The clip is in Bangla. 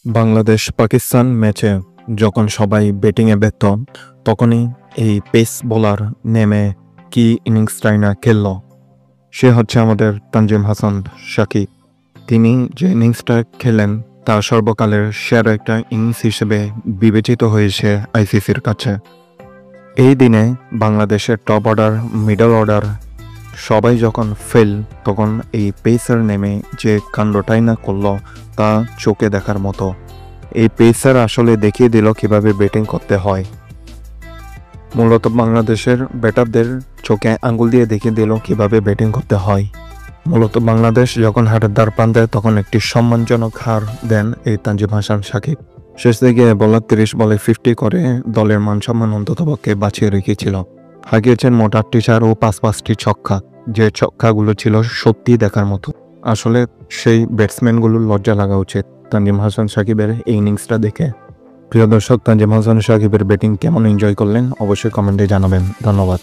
বাংলাদেশ পাকিস্তান ম্যাচে যখন সবাই ব্যাটিংয়ে ব্যস্ত তখনই এই পেস বোলার নেমে কি ইনিংসটাই না খেলল। সে হচ্ছে আমাদের তানজিম হাসান সাকিব। তিনি যে ইনিংসটা খেলেন তা সর্বকালের সেরা একটা ইনিংস হিসেবে বিবেচিত হয়েছে আইসিসির কাছে। এই দিনে বাংলাদেশের টপ অর্ডার, মিডল অর্ডার সবাই যখন ফেল, তখন এই পেসার নেমে যে কাণ্ডটাই না করলো তা চোখে দেখার মতো। এই পেসার আসলে দেখিয়ে দিল কিভাবে ব্যাটিং করতে হয়। মূলত বাংলাদেশের ব্যাটারদের চোখে আঙ্গুল দিয়ে দেখিয়ে দিল কিভাবে ব্যাটিং করতে হয়। মূলত বাংলাদেশ যখন হারের দ্বার প্রান্তে তখন একটি সম্মানজনক হার দেন এই তানজিম হাসান সাকিব। শেষ দিকে বলার 30 বলে 50 করে দলের মান সম্মান অন্ততপক্ষে বাঁচিয়ে রেখেছিল। হাঁকিয়েছেন মোট 8টি চার ও 5টি ছক্কা, যে ছক্কাগুলো ছিল সত্যি দেখার মতো। আসলে সেই ব্যাটসম্যানগুলোর লজ্জা লাগা উচিত তানজিম হাসান সাকিবের এই ইনিংসটা দেখে। প্রিয় দর্শক, তানজিম হাসান সাকিবের ব্যাটিং কেমন এনজয় করলেন অবশ্যই কমেন্টে জানাবেন। ধন্যবাদ।